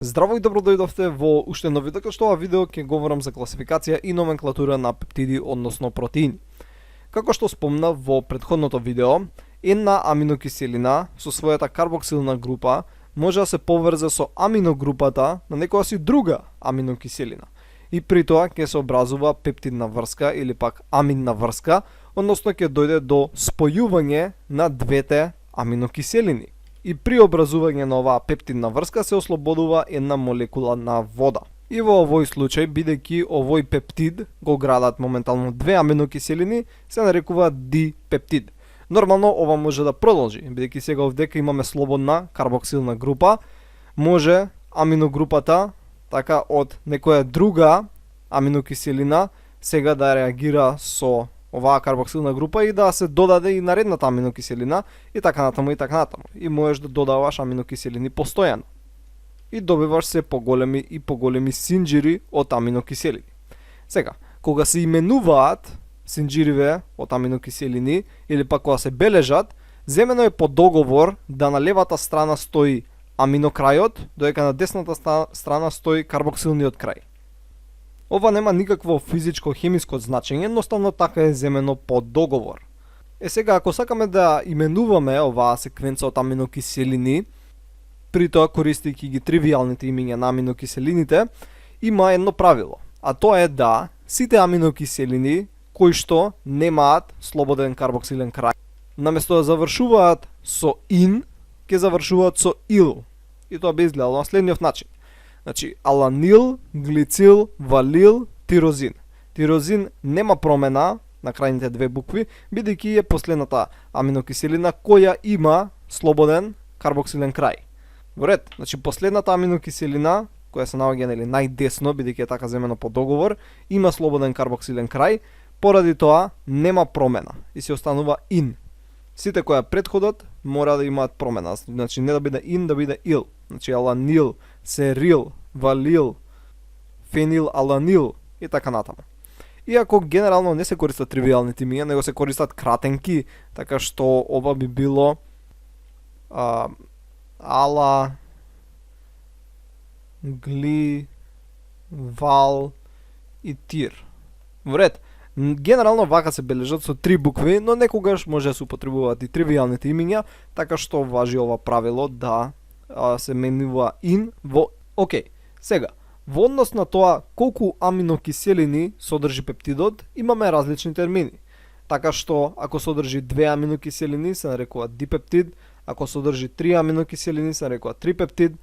Здраво и добро дојдовте во уште едно видео, кај што ова видео ќе говорам за класификација и номенклатура на пептиди, односно протеини. Како што спомнав во претходното видео, една аминокиселина со својата карбоксилна група може да се поврзе со аминогрупата на некоја си друга аминокиселина. И при тоа ќе се образува пептидна врска или пак аминна врска, односно ќе дојде до спојување на двете аминокиселини. И при образување на оваа пептидна врска се ослободува една молекула на вода. И во овој случај, бидејќи овој пептид го градат моментално две аминокиселини, се нарекува дипептид. Нормално ова може да продолжи, бидејќи сега овдека имаме слободна карбоксилна група, може аминогрупата така од некоја друга аминокиселина сега да реагира со оваа карбоксилна група и да се додаде и наредната аминокиселина и така натаму и така натаму. И можеш да додаваш аминокиселини постојано. И добиваш се поголеми и поголеми синџири од аминокиселини. Сега, кога се именуваат синџириве од аминокиселини или пак кога се бележат, земено е по договор да на левата страна стои аминокрајот, додека на десната страна стои карбоксилниот крај. Ова нема никакво физичко-хемиско значење, едноставно така е земено по договор. Сега, ако сакаме да именуваме оваа секвенца од аминокиселини, при тоа користејќи ги тривијалните имиња на аминокиселините, има едно правило, а тоа е да сите аминокиселини кои што немаат слободен карбоксилен крај, наместо да завршуваат со ин, ќе завршуваат со ил. И тоа би изгледало на следниот начин. Значи, аланил, глицил, валил, тирозин. Тирозин нема промена на крајните две букви, бидејќи е последната аминокиселина која има слободен карбоксилен крај. Во ред, значи последната аминокиселина, која се наоѓа нели најдесно, бидејќи е така земено по договор, има слободен карбоксилен крај, поради тоа нема промена и се останува ин. Сите кои претходат мора да имаат промена, значи не да биде ин, да биде ил. Значи аланил, серил, валил, фенил, аланил и така натаму. Иако генерално не се користат тривијалните имиња, него се користат кратенки, така што ова би било ала, гли, вал и тир. Во ред, генерално вака се бележат со три букви, но некогаш може да се употребуваат и тривијалните имиња, така што важи ова правило да се менува ин во окей. Сега, во однос на тоа колку аминокиселини содржи пептидот, имаме различни термини. Така што ако содржи две аминокиселини се нарекува дипептид, ако содржи три аминокиселини се нарекува трипептид,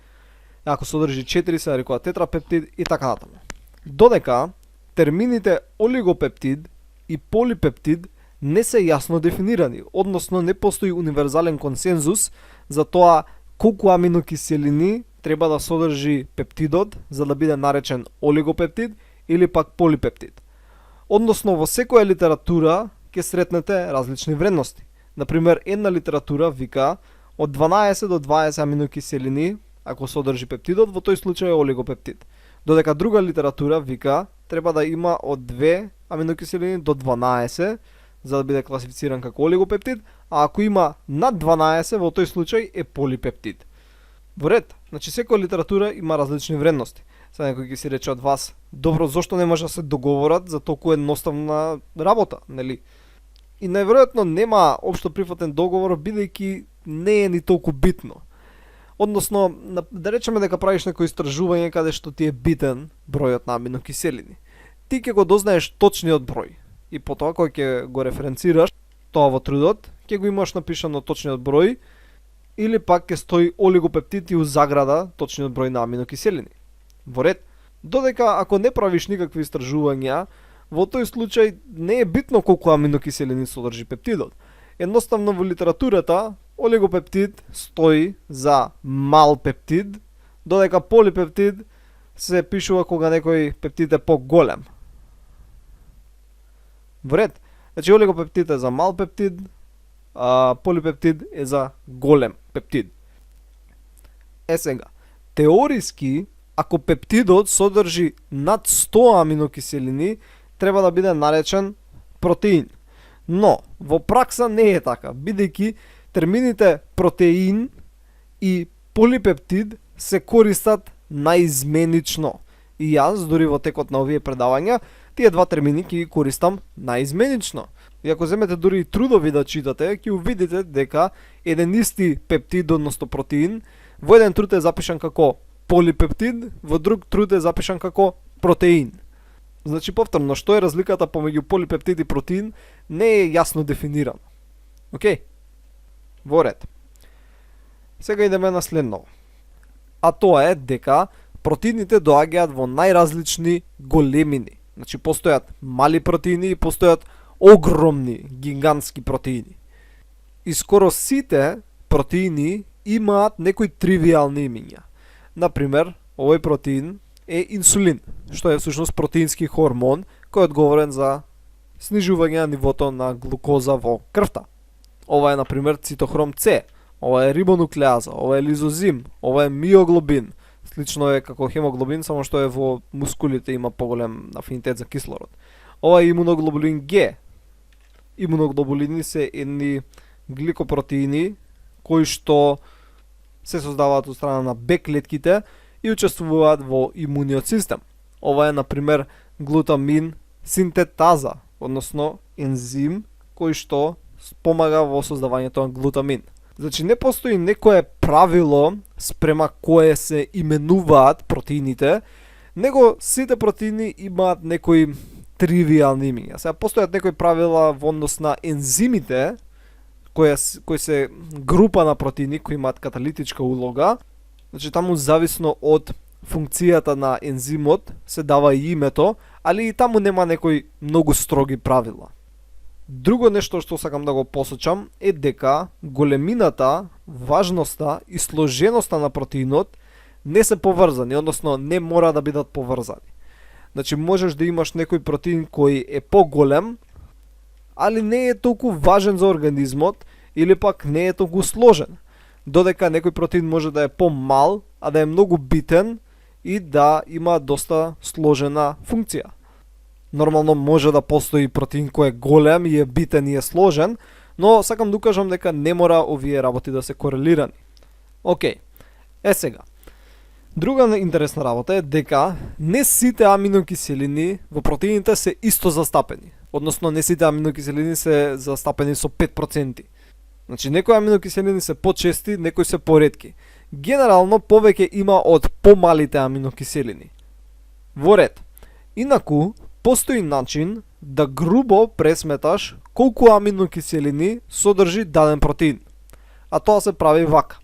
ако содржи 4 се нарекува тетрапептид и така натаму. Додека термините олигопептид и полипептид не се јасно дефинирани, односно не постои универзален консензус за тоа колку аминокиселини треба да содржи пептидот за да биде наречен олигопептид или пак полипептид. Односно во секоја литература ќе сретнете различни вредности. Например, една литература вика од 12 до 20 аминокиселини ако содржи пептидот, во тој случај е олигопептид. Додека друга литература вика треба да има од 2 аминокиселини до 12 за да биде класифициран како олигопептид, а ако има над 12, во тој случај е полипептид. Во ред, значи секоја литература има различни вредности. Сега некој ќе си рече од вас, добро, зошто не може да се договорат за толку едноставна работа, нели? И најверојатно нема општо прифатен договор, бидејќи не е ни толку битно. Односно, да речеме дека правиш некој истражување каде што ти е битен бројот на аминокиселини. Ти ќе го дознаеш точниот број и потоа кој ќе го референцираш тоа во трудот, ќе го имаш напишано точниот број или пак ќе стои олигопептид и у заграда точниот број на аминокиселини. Во ред, додека ако не правиш никакви истражувања, во тој случај не е битно колку аминокиселини содржи пептидот. Едноставно во литературата олигопептид стои за мал пептид, додека полипептид се пишува кога некој пептид е поголем. Во ред, значи олигопептид е за мал пептид, а полипептид е за голем пептид. Сега, теориски, ако пептидот содржи над 100 аминокиселини, треба да биде наречен протеин. Но, во пракса не е така, бидејќи термините протеин и полипептид се користат наизменично. И јас, дури во текот на овие предавања, тие два термини ќе ги користам наизменично. И ако земете дури трудови да читате, ќе увидите дека еден исти пептид, односно протеин, во еден труд е запишан како полипептид, во друг труд е запишан како протеин. Значи, повторно, што е разликата помеѓу полипептид и протеин, не е јасно дефинирано. Океј? Во ред. Сега идеме на следно. А тоа е дека протеините доаѓаат во најразлични големини. Значи, постојат мали протеини и постојат огромни, гигантски протеини. И скоро сите протеини имаат некои тривиални имиња. Например, овој протеин е инсулин, што е всушност протеински хормон кој е одговорен за снижување на нивото на глукоза во крвта. Ова е, например, цитохром С, ова е рибонуклеаза, ова е лизозим, ова е миоглобин. Слично е како хемоглобин, само што е во мускулите, има поголем афинитет за кислород. Ова е имуноглобулин Г. Имуноглобулини се едни гликопротеини кои што се создаваат од страна на Б клетките и учествуваат во имуниот систем. Ова е, например, глутамин синтетаза, односно ензим кој што помага во создавањето на глутамин. Значи, не постои некое правило спрема кое се именуваат протеините, него сите протеини имаат некои тривиални имиња. Сега постојат некои правила во однос на ензимите, кои се група на протеини кои имаат каталитичка улога. Значи, таму зависно од функцијата на ензимот се дава и името, али и таму нема некои многу строги правила. Друго нешто што сакам да го посочам е дека големината, важноста и сложеноста на протеинот не се поврзани, односно не мора да бидат поврзани. Значи, можеш да имаш некој протеин кој е поголем, али не е толку важен за организмот или пак не е толку сложен. Додека некој протеин може да е помал, а да е многу битен и да има доста сложена функција. Нормално може да постои протеин кој е голем и е битен и е сложен, но сакам да укажам дека не мора овие работи да се корелирани. Океј, сега. Друга интересна работа е дека не сите аминокиселини во протеините се исто застапени. Односно, не сите аминокиселини се застапени со 5%. Значи, некои аминокиселини се почести, некои се поретки. Генерално, повеќе има од помалите аминокиселини. Во ред. Инаку, постои начин да грубо пресметаш колку аминокиселини содржи даден протеин. А тоа се прави вака.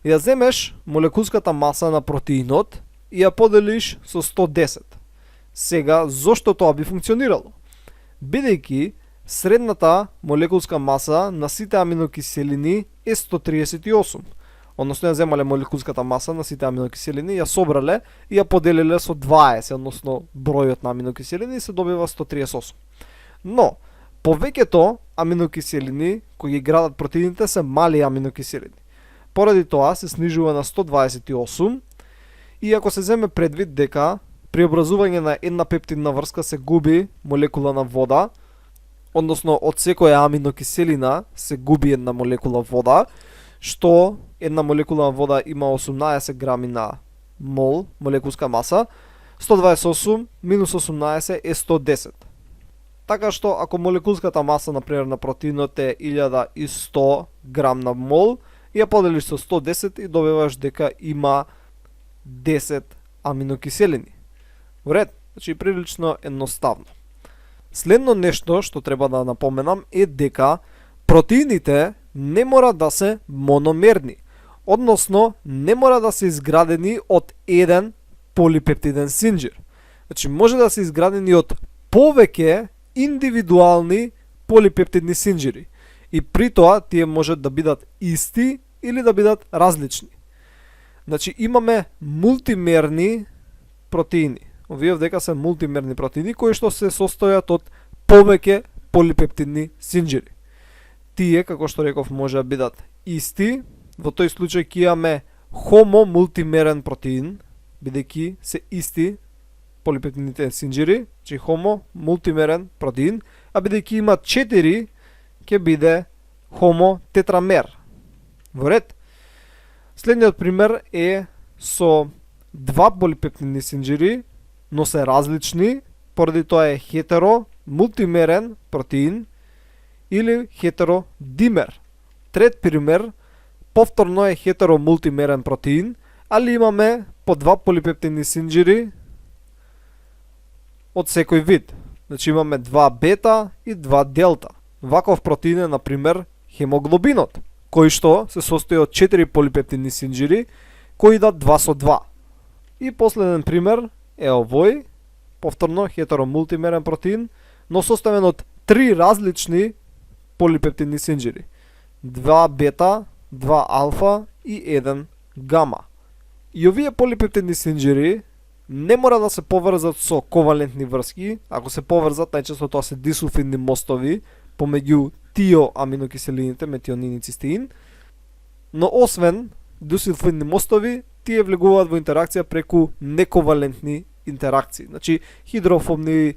Ја земеш молекулската маса на протеинот и ја поделиш со 110. Сега, зошто тоа би функционирало? Бидејќи средната молекулска маса на сите аминокиселини е 138. Односно, ја земале молекулската маса на сите аминокиселини, ја собрале и ја поделиле со 20, односно бројот на аминокиселини, и се добива 138. Но, повеќето аминокиселини кои ги градат протеините се мали аминокиселини. Поради тоа се снижува на 128 и ако се земе предвид дека при образување на една пептидна врска се губи молекула на вода, односно од секоја аминокиселина се губи една молекула вода, што една молекула на вода има 18 грами на мол молекулска маса, 128 минус 18 е 110. Така што ако молекулската маса, например, на протеинот е 1100 грам на мол, ја поделиш со 110 и добиваш дека има 10 аминокиселини. Уред, значи прилично едноставно. Следно нешто што треба да напоменам е дека протеините не мора да се мономерни, односно не мора да се изградени од еден полипептиден синџир. Значи може да се изградени од повеќе индивидуални полипептидни синџири и при тоа тие можат да бидат исти или да бидат различни. Значи имаме мултимерни протеини. Овие овдека се мултимерни протеини кои што се состојат од повеќе полипептидни синџири. Тие, како што реков, може да бидат исти. Во тој случај ќе имаме хомомултимерен протеин, бидејќи се исти полипептидните синџири, значи хомомултимерен протеин, а бидејќи има 4 ќе биде хомотетрамер. Во ред. Следниот пример е со два полипептидни синџири, но се различни, поради тоа е хетеро-мултимерен протеин или хетеродимер. Трет пример, повторно е хетеро-мултимерен протеин, али имаме по два полипептидни синџири од секој вид. Значи имаме два бета и два делта. Ваков протеин е, например, хемоглобинот, кој што се состои од 4 полипептидни синџири, кои да 2 со 2. И последен пример е овој, повторно хетеромултимерен протеин, но составен од 3 различни полипептидни синџири. 2 бета, 2 алфа и 1 гама. И овие полипептидни синџири не мора да се поврзат со ковалентни врски. Ако се поврзат, најчесто тоа се дисулфидни мостови помеѓу тиоаминокиселините, метионин и цистеин. Но освен дисулфидни мостови, тие влегуваат во интеракција преку нековалентни интеракции. Значи хидрофобни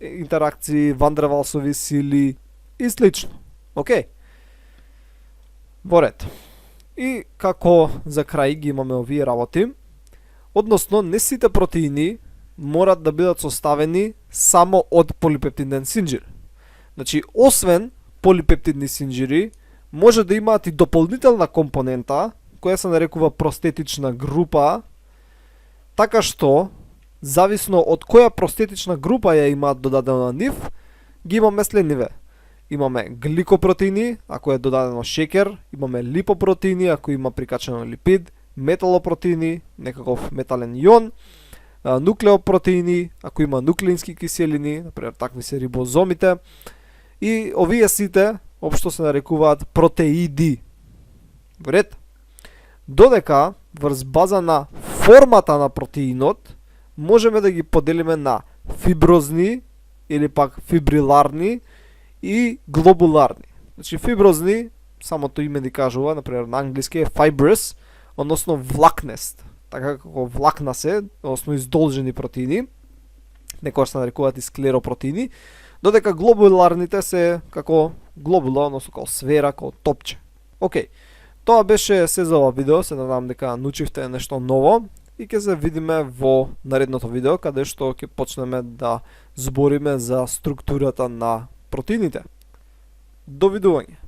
интеракции, вандервалсови сили и слично. Океј. Во ред. И како за крај ги имаме овие работи, односно не сите протеини морат да бидат составени само од полипептиден синџир. Значи, освен полипептидни синџири, може да имаат и дополнителна компонента, која се нарекува простетична група, така што, зависно од која простетична група ја имаат додадено на нив, ги имаме следниве. Имаме гликопротеини, ако е додадено шекер, имаме липопротеини, ако има прикачено липид, металопротеини, некаков метален ион, нуклеопротеини, ако има нуклеински киселини, например такви се рибозомите, и овие сите општо се нарекуваат протеиди. Вред? Додека врз база на формата на протеинот можеме да ги поделиме на фиброзни или пак фибриларни и глобуларни. Значи фиброзни, самото име ни кажува, например на англиски е fibrous, односно влакнест. Така како влакна се, односно издолжени протеини, некоја се нарекуваат и склеропротеини, додека глобуларните се како глобула, односно како сфера, како топче. Океј, тоа беше се за ова видео, се надам дека научивте нешто ново и ќе се видиме во наредното видео, каде што ќе почнеме да збориме за структурата на протеините. Довидување!